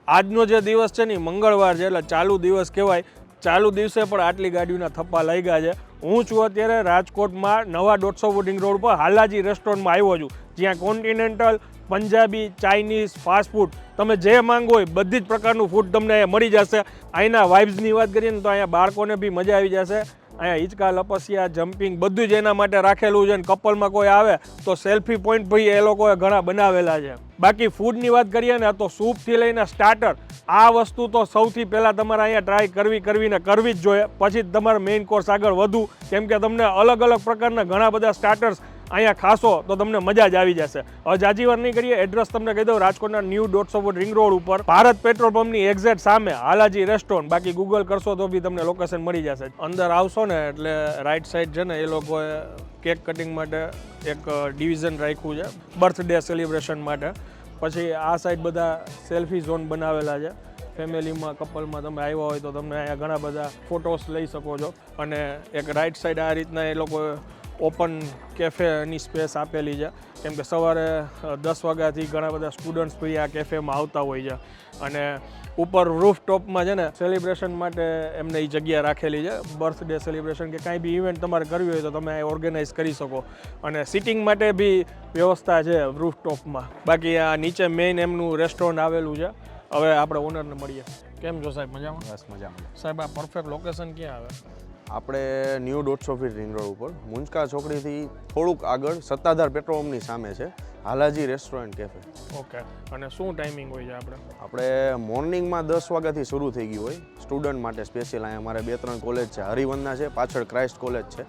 આજનો જે દિવસ છે ને મંગળવાર છે એટલે ચાલુ દિવસ કહેવાય. ચાલુ દિવસે પણ આટલી ગાડીઓના થપ્પા લાગ્યા છે. હું છું અત્યારે રાજકોટમાં નવા 150 ફૂટ રિંગ રોડ પર હાલાજી રેસ્ટોરન્ટમાં આવ્યો છું, જ્યાં continental, Punjabi, Chinese, fast food તમે જે માંગો હોય બધી જ પ્રકારનું ફૂડ તમને અહીંયા મળી જશે. અહીંના વાઇબ્સની વાત કરીએ ને તો અહીંયા બાળકોને બી મજા આવી જશે. અહીંયા હિંચકા, લપસિયા, જમ્પિંગ બધું જ એના માટે રાખેલું છે. અને કપલમાં કોઈ આવે તો સેલ્ફી પોઈન્ટ ભાઈ એ લોકોએ ઘણા બનાવેલા છે. બાકી ફૂડની વાત કરીએ ને તો સૂપથી લઈને સ્ટાર્ટર, આ વસ્તુ તો સૌથી પહેલાં તમારે અહીંયા ટ્રાય કરવી જ જોઈએ. પછી જ તમારે મેઇન કોર્સ આગળ વધવું, કેમ કે તમને અલગ અલગ પ્રકારના ઘણા બધા સ્ટાર્ટર્સ અહીંયા ખાશો તો તમને મજા જ આવી જશે. હવે જાજી વાર નહીં કરીએ, એડ્રેસ તમને કહી દઉં. રાજકોટના ન્યૂ 150 ફૂટ રિંગ રોડ ઉપર ભારત પેટ્રોલ પંપની એક્ઝેક્ટ સામે હાલાજી રેસ્ટોરન્ટ. બાકી ગૂગલ કરશો તો બી તમને લોકેશન મળી જશે. અંદર આવશો ને એટલે રાઈટ સાઈડ છે ને એ લોકોએ કેક કટિંગ માટે એક ડિવિઝન રાખ્યું છે, બર્થડે સેલિબ્રેશન માટે. પછી આ સાઈડ બધા સેલ્ફી ઝોન બનાવેલા છે. ફેમિલીમાં, કપલમાં તમે આવ્યા હોય તો તમને અહીંયા ઘણા બધા ફોટોસ લઈ શકો છો. અને એક રાઈટ સાઈડ આ રીતના એ લોકોએ ઓપન કેફેની સ્પેસ આપેલી છે, કેમ કે સવારે 10 વાગ્યાથી ઘણા બધા સ્ટુડન્ટ્સ ભાઈ આ કેફેમાં આવતા હોય છે. અને ઉપર રૂફ ટોપમાં છે ને સેલિબ્રેશન માટે એમને એ જગ્યા રાખેલી છે. બર્થડે સેલિબ્રેશન કે કાંઈ બી ઇવેન્ટ તમારે કરવી હોય તો તમે ઓર્ગેનાઇઝ કરી શકો. અને સિટિંગ માટે બી વ્યવસ્થા છે રૂફ ટોપમાં. બાકી આ નીચે મેઇન એમનું રેસ્ટોરન્ટ આવેલું છે. હવે આપણે ઓનરને મળીએ. કેમ છો સાહેબ? મજામાં? બસ મજામાં. સાહેબ આ પરફેક્ટ લોકેશન ક્યાં આવે? આપણે ન્યૂ 150 ફીટ રિંગ રોડ ઉપર મુંજકા ચોકડીથી થોડુંક આગળ સત્તાધાર પેટ્રોલ પંપની સામે છે હાલાજી રેસ્ટોરન્ટ કેફે. ઓકે. અને શું ટાઈમિંગ હોય છે આપણે મોર્નિંગમાં 10 વાગ્યાથી શરૂ થઈ ગયું હોય સ્ટુડન્ટ માટે સ્પેશિયલ. અહીંયા મારે 2-3 કોલેજ છે, હરિવંદના છે, પાછળ ક્રાઇસ્ટ કોલેજ છે.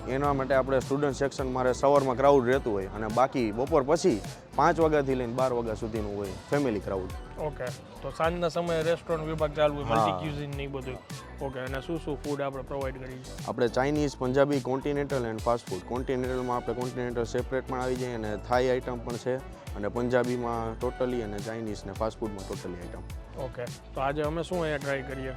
એના માટે આપણે સ્ટુડન્ટ સેક્શન મારે સવારમાં ક્રાઉડ રહેતું હોય, અને બાકી બપોર પછી 5 વાગ્યાથી લઈને 12 વાગ્યા સુધીનું હોય ફેમિલી ક્રાઉડ. ઓકે. તો સાંજના સમયે રેસ્ટોરન્ટ વિભાગ ચાલુ હોય, મલ્ટી ક્યુઝિન ને બધું. ઓકે. અને શું ફૂડ આપણે પ્રોવાઈડ કરીએ? આપણે Chinese, Punjabi, continental and fast food. કોન્ટિનેન્ટલમાં આપણે કોન્ટિનેન્ટલ સેપરેટ પણ આવી જાય, અને થાઈ આઈટમ પણ છે, અને પંજાબીમાં ટોટલી, અને ચાઇનીઝ ને ફાસ્ટ ફૂડમાં ટોટલી આઈટમ. ઓકે. તો આજે અમે શું અહીંયા ટ્રાય કરીએ?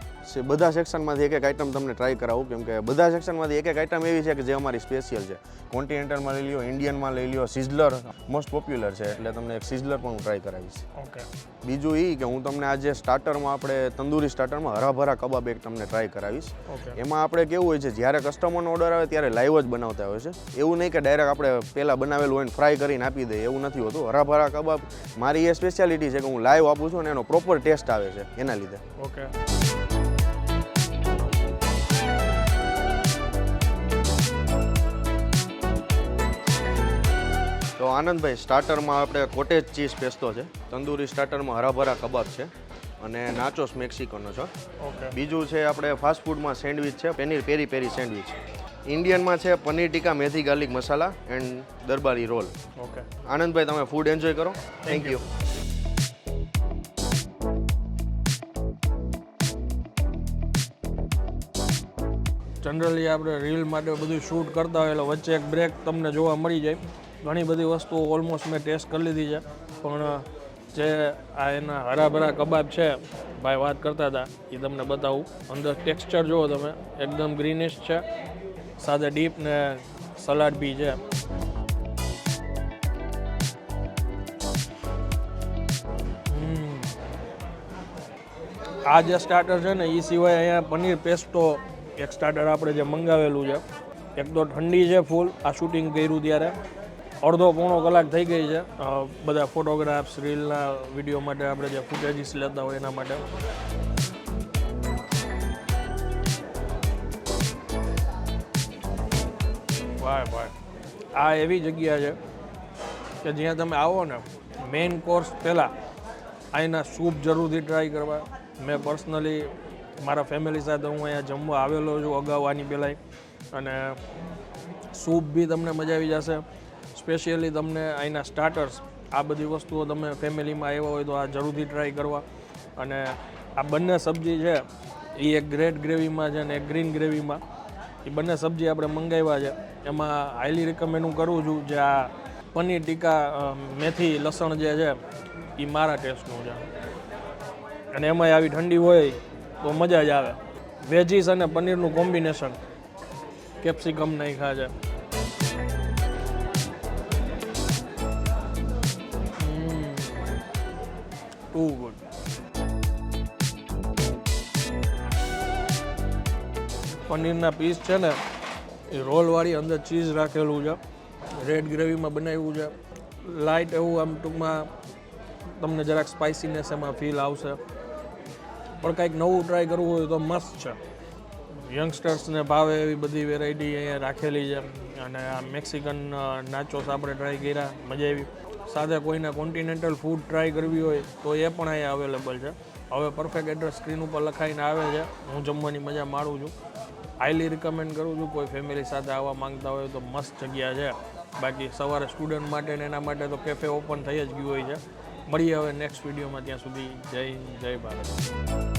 બધા સેક્શનમાંથી એક આઈટમ તમને ટ્રાય કરાવું, કેમ કે બધા સેક્શનમાંથી એક આઈટમ એવી છે કે જે અમારી સ્પેશિયલ છે. કોન્ટિનેન્ટલમાં લઈ લ્યો, ઇન્ડિયનમાં લઈ લ્યો, સિઝલર મોસ્ટ પોપ્યુલર છે, એટલે તમને એક સિઝલર પણ હું ટ્રાય કરાવીશ. ઓકે. બીજું એ કે હું તમને આજે સ્ટાર્ટરમાં આપણે તંદૂરી સ્ટાર્ટરમાં હરાભરા કબાબ એક તમને ટ્રાય કરાવીશ. એમાં આપણે કેવું હોય છે, જ્યારે કસ્ટમરનો ઓર્ડર આવે ત્યારે લાઈવ જ બનાવતા હોય છે. એવું નહીં કે ડાયરેક્ટ આપણે પહેલાં બનાવેલું હોય ને ફ્રાય કરીને આપી દઈએ, એવું નથી હોતું. હરાભરા કબાબ મારી એ સ્પેશિયાલિટી છે કે હું લાઈવ આપું છું, અને એનો પ્રોપર ટેસ્ટ આવે છે એના લીધે. ઓકે. તો આનંદભાઈ, સ્ટાર્ટરમાં આપણે કોટેજ ચીઝ પેસ્તો છે, તંદૂરી સ્ટાર્ટરમાં હરાભરા કબાબ છે, અને નાચોસ મેક્સિકોનો છે. ઓકે. બીજું છે આપણે ફાસ્ટ ફૂડમાં સેન્ડવિચ છે, પનીર પેરી પેરી સેન્ડવિચ. ઇન્ડિયનમાં છે paneer tikka, methi garlic masala and Darbari roll. Okay. આનંદભાઈ, તમે ફૂડ એન્જોય કરો. Thank you. જનરલી આપણે રીલ માટે બધું શૂટ કરતા હોય એટલે વચ્ચે એક બ્રેક તમને જોવા મળી જાય. ઘણી બધી વસ્તુઓ ઓલમોસ્ટ મેં ટેસ્ટ કરી લીધી છે, પણ જે આ એના હરાભરા કબાબ છે ભાઈ વાત કરતા હતા એ તમને બતાવું. અંદર ટેક્સચર જુઓ તમે, એકદમ ગ્રીનિશ છે, સાથે ડીપ ને સલાડ બી છે. આ જે સ્ટાર્ટર છે ને એ સિવાય અહીંયા પનીર પેસ્ટો એક સ્ટાર્ટર આપણે જે મંગાવેલું છે, એક તો ઠંડી છે ફૂલ. આ શૂટિંગ કર્યું ત્યારે અડધો પોણો કલાક થઈ ગઈ છે. બધા ફોટોગ્રાફ્સ, રીલના વિડીયો માટે આપણે જે ફૂટેજીસ લેતા હોય એના માટે. વાહ વાહ, આ એવી જગ્યા છે કે જ્યાં તમે આવો ને મેઇન કોર્સ પહેલાં અહીંના સૂપ જરૂરથી ટ્રાય કરવા. મેં પર્સનલી મારા ફેમિલી સાથે હું અહીંયા જમવા આવેલો છું અગાઉ આની પહેલાં, અને સૂપ બી તમને મજા આવી જશે. સ્પેશિયલી તમને અહીંના સ્ટાર્ટર્સ, આ બધી વસ્તુઓ તમે ફેમિલીમાં આવ્યા હોય તો આ જરૂરથી ટ્રાય કરવા. અને આ બંને સબ્જી છે એ એક રેડ ગ્રેવીમાં છે અને એક ગ્રીન ગ્રેવીમાં. એ બંને સબ્જી આપણે મંગાવ્યા છે. એમાં હાઈલી રિકમેન્ડ હું કરું છું જે આ પનીર ટીકા મેથી લસણ જે છે એ મારા ટેસ્ટનું છે, અને એમાંય આવી ઠંડી હોય તો મજા જ આવે. વેજીસ અને પનીરનું કોમ્બિનેશન, કેપ્સિકમ નાખ્યા છે. Two good. પનીરના પીસ છે ને એ રોલવાળી અંદર ચીઝ રાખેલું છે, રેડ ગ્રેવીમાં બનાવ્યું છે, લાઇટ એવું આમ ટૂંકમાં તમને જરાક સ્પાઇસીનેસ એમાં ફીલ આવશે. પણ કંઈક નવું ટ્રાય કરવું હોય તો મસ્ત છે. યંગસ્ટર્સને ભાવે એવી બધી વેરાયટી અહીંયા રાખેલી છે. અને આ મેક્સિકન નાચોસ આપણે ટ્રાય કર્યા, મજા આવી. સાથે કોઈને કોન્ટિનેન્ટલ ફૂડ ટ્રાય કરવી હોય તો એ પણ અહીંયા અવેલેબલ છે. હવે પરફેક્ટ એડ્રેસ સ્ક્રીન ઉપર લખાઈને આવે છે. હું જમવાની મજા માણું છું. હાઈલી રિકમેન્ડ કરું છું. કોઈ ફેમિલી સાથે આવવા માંગતા હોય તો મસ્ત જગ્યા છે. બાકી સવારે સ્ટુડન્ટ માટે ને એના માટે તો કેફે ઓપન થઈ જ ગયું હોય છે. મળીએ હવે નેક્સ્ટ વિડીયોમાં. ત્યાં સુધી જય ભારત.